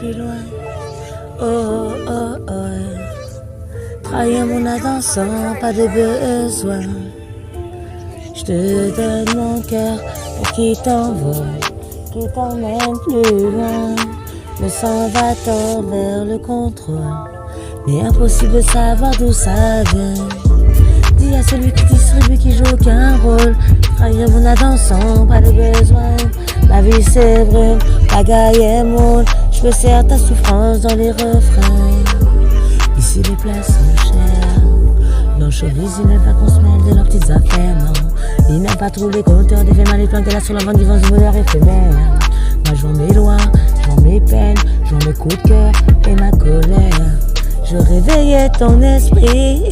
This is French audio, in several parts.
plus loin. Oh, oh, oh. Trahir mon attention, pas de besoin. Je te donne mon cœur pour qu'il t'envole, qu'il t'emmène plus loin. Le sang va vers le contrôle, mais impossible de savoir d'où ça vient. Dis à celui qui distribue, qui joue aucun rôle. Trahir mon attention, pas de besoin. Ma vie c'est brûle, pagaille et moule. Je me sers ta souffrance dans les refrains. Ici les places sont chères. Dans le showbiz, ils n'aiment pas qu'on se mêle de leurs petites affaires, non. Ils n'aiment pas trop les compteurs, des mal et plein là sur la vente du vent du bonheur éphémère. Moi je vends mes lois, je vends mes peines, je vends mes coups de cœur et ma colère. Je réveillais ton esprit,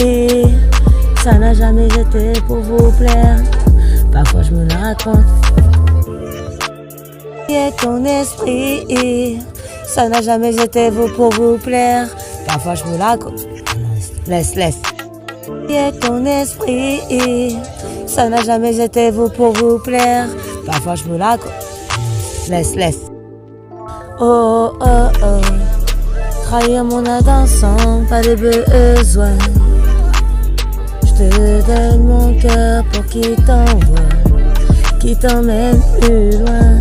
ça n'a jamais été pour vous plaire. Parfois je me la raconte. Et ton esprit, ça n'a jamais été pour vous plaire. Parfois je me la raconte. Laisse. Et ton esprit, ça n'a jamais été pour vous plaire. Parfois je me la raconte. Laisse. Oh, oh, oh. Trahir mon attention, pas de besoin. Je te donne mon cœur pour qu'il t'envole, qu'il t'emmène plus loin.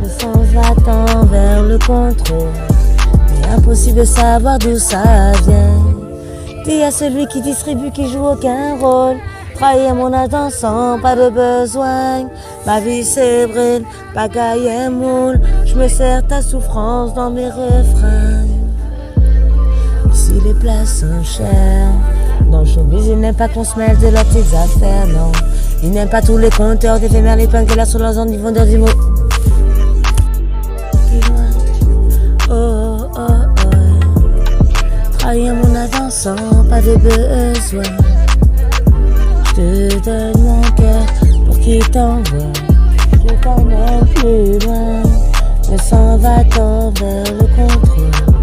Le sang va vers le contrôle, mais impossible de savoir d'où ça vient. Dis à celui qui distribue, qui joue aucun rôle. Trahir mon attention, pas de besoin. Ma vie c'est brûle, pagaille et moule. Je me sers ta souffrance dans mes refrains. Ici les places sont chères. Dans le showbiz, ils n'aiment pas qu'on se mêle de leurs petites affaires, non. Ils n'aiment pas tous les compteurs, des fémères, les punks, là sur leurs ondes, ils vendeurs du mot. Plus loin. Oh, oh, oh. Trahir mon attention, pas de besoin. Je te donne mon cœur pour qu'il t'envole, qu'il t'emmène plus loin. Le sang va vers le contrôle,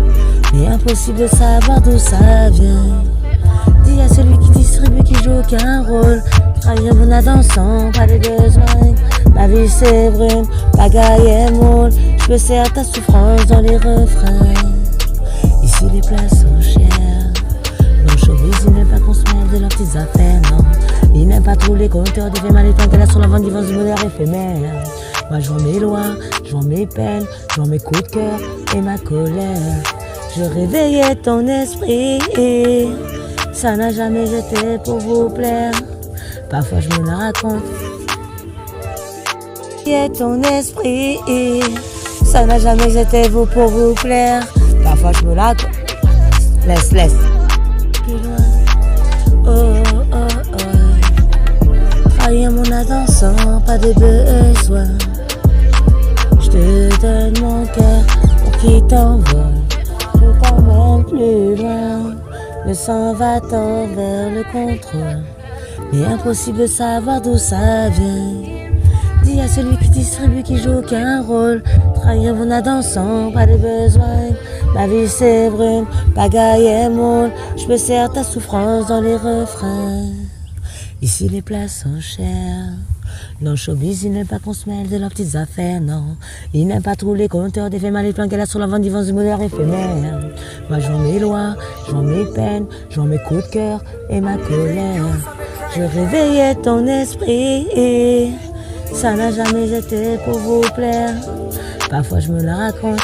mais impossible de savoir d'où ça vient. Dis à celui qui distribue, qui joue aucun rôle. Trahir mon attention, pas de besoin. Ma vie c'est brune, pagaille et moule. Je me sers ta souffrance dans les refrains. Ici les places sont chères. Dans le showbiz, ils n'aiment pas qu'on se mêle de leurs petites affaires, non. Ils n'aiment pas tous les compteurs, des mal et plein là sur la vente du vent du bonheur éphémère. Moi je vends mes lois, je vends mes peines, je vends mes coups de cœur et ma colère. Je réveillais ton esprit, ça n'a jamais été pour vous plaire. Parfois je me la raconte. Et ton esprit, ça n'a jamais été pour vous plaire. Parfois je me la raconte. Laisse. Plus loin. Oh, oh, oh. Trahir mon attention, pas de besoin. Je te donne mon cœur pour qu'il t'envole, qu'il t'emmène plus loin. Le sang va vers le contrôle, mais impossible de savoir d'où ça vient. Dis à celui qui distribue, qui joue aucun rôle. Trahir mon attention, pas de besoin. Ma vie c'est brune, pagaille et moule. Je me sers ta souffrance dans les refrains. Ici les places sont chères. Dans le showbiz, ils n'aiment pas qu'on se mêle de leurs petites affaires, non. Ils n'aiment pas trop les compteurs, des mal et plein là sur la vente du vent du bonheur éphémère. Moi je vends mes lois, je vends mes peines, je vends mes coups de cœur et ma colère. Je réveillais ton esprit, ça n'a jamais été pour vous plaire. Parfois je me la raconte.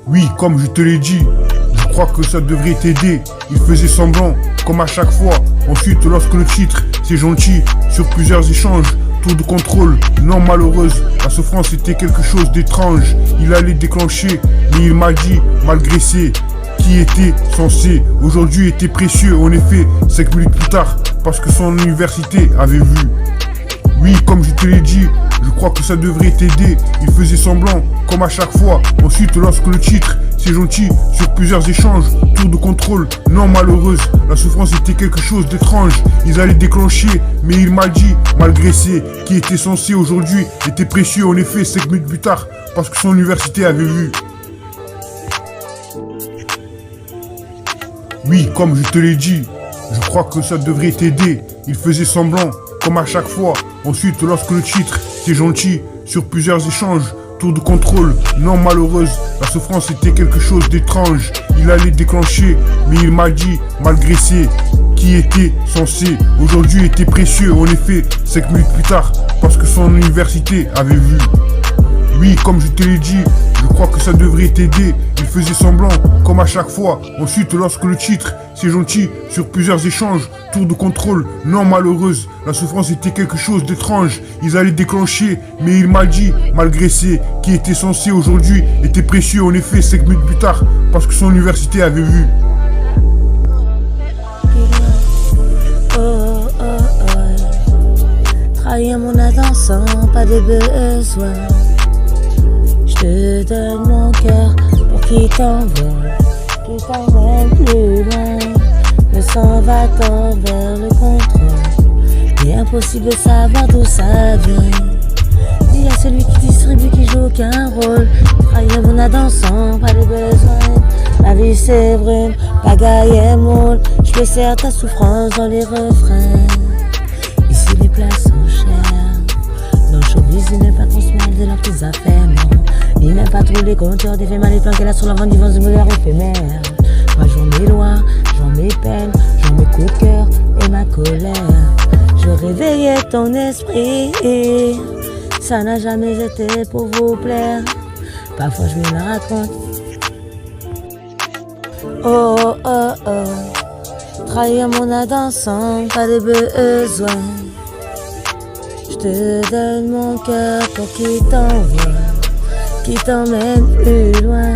Oui, comme je te l'ai dit, je crois que ça devrait t'aider. Il faisait semblant, comme à chaque fois. Ensuite, lorsque le titre, c'est gentil, sur plusieurs échanges, tour de contrôle, non malheureuse, la souffrance était quelque chose d'étrange. Il allait déclencher, mais il m'a dit, malgré c'est, qui était censé, aujourd'hui était précieux. En effet, 5 minutes plus tard, parce que son université avait vu. Oui, comme je te l'ai dit, je crois que ça devrait t'aider. Il faisait semblant, comme à chaque fois. Ensuite, lorsque le titre, c'est gentil, sur plusieurs échanges, tour de contrôle, non malheureuse, la souffrance était quelque chose d'étrange. Ils allaient déclencher, mais il m'a dit, malgré c'est, qui était censé aujourd'hui, était précieux. En effet, 5 minutes plus tard, parce que son université avait vu. Oui, comme je te l'ai dit, je crois que ça devrait t'aider. Il faisait semblant, comme à chaque fois. Ensuite, lorsque le titre, c'est gentil, sur plusieurs échanges. Tour de contrôle, non malheureuse, la souffrance était quelque chose d'étrange. Il allait déclencher, mais il m'a dit, malgré ses qui était censé, aujourd'hui était précieux. En effet, 5 minutes plus tard, parce que son université avait vu. Oui, comme je te l'ai dit, je crois que ça devrait t'aider. Il faisait semblant, comme à chaque fois. Ensuite, lorsque le titre, c'est gentil, sur plusieurs échanges, tour de contrôle, non malheureuse, la souffrance était quelque chose d'étrange. Ils allaient déclencher, mais il m'a dit, malgré ses qui était censé aujourd'hui, était précieux. En effet, 5 minutes plus tard, parce que son université avait vu. Trahir mon attention, pas de besoin. Je te donne mon cœur pour qu'il t'envole, qu'il t'emmène plus loin. Le sang va-t-en vers le contrôle. Il est impossible de savoir d'où ça vient. Dis à celui qui distribue qui joue aucun rôle. Trahir mon attention, pas de besoin. La vie c'est brume, pagaille et moule. Je me sers ta souffrance dans les refrains. Ici les places sont chères. Dans le showbiz, il n'aime pas qu'on se mêle de leurs petites affaires, non. Il n'aime pas trop les compteurs, des faits mal et planqués là sur la vente du vent du meilleur éphémère. Moi j'en mes lois, j'en mes peines, j'en mes coups de cœur et ma colère. Je réveillais ton esprit, ça n'a jamais été pour vous plaire. Parfois je me la raconte. Oh oh oh, trahir mon attention, pas de besoin. Je te donne mon cœur pour qu'il t'envoie, qui t'emmène plus loin.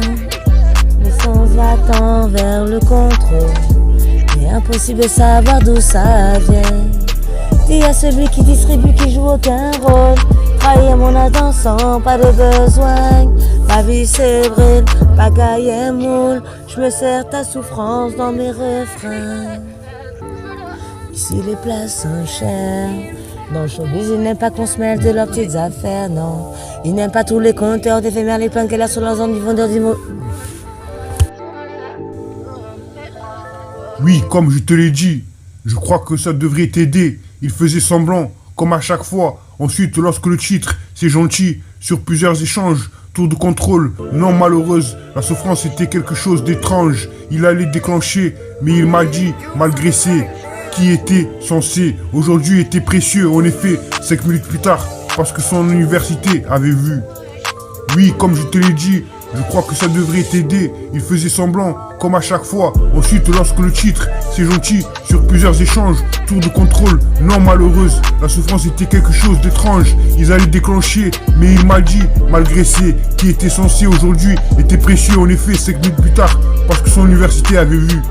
Le sens va-t-en vers le contrôle. Il est impossible de savoir d'où ça vient. Dis à celui qui distribue qui joue aucun rôle. Trahir mon attention, pas de besoin. Ma vie c'est brûle, pagaille et moule. Je me sers ta souffrance dans mes refrains. Ici les places sont chères. Dans le showbiz, ils n'aiment pas qu'on se mêle de leurs petites affaires, non. Ils n'aiment pas tous les compteurs d'éphémères, les plans qu'elle a sur leurs ondes du vendeur du mot. Oui, comme je te l'ai dit, je crois que ça devrait t'aider. Il faisait semblant, comme à chaque fois. Ensuite, lorsque le titre, c'est gentil, sur plusieurs échanges, tour de contrôle, non malheureuse, la souffrance était quelque chose d'étrange. Il allait déclencher, mais il m'a dit, malgré ses qui était censé, aujourd'hui était précieux. En effet, 5 minutes plus tard, parce que son université avait vu. Oui, comme je te l'ai dit, je crois que ça devrait t'aider. Il faisait semblant, comme à chaque fois. Ensuite, lorsque le titre, c'est gentil, sur plusieurs échanges, tour de contrôle, non malheureuse, la souffrance était quelque chose d'étrange. Ils allaient déclencher, mais il m'a dit, malgré ses qui était censé aujourd'hui, était précieux. En effet, 5 minutes plus tard, parce que son université avait vu.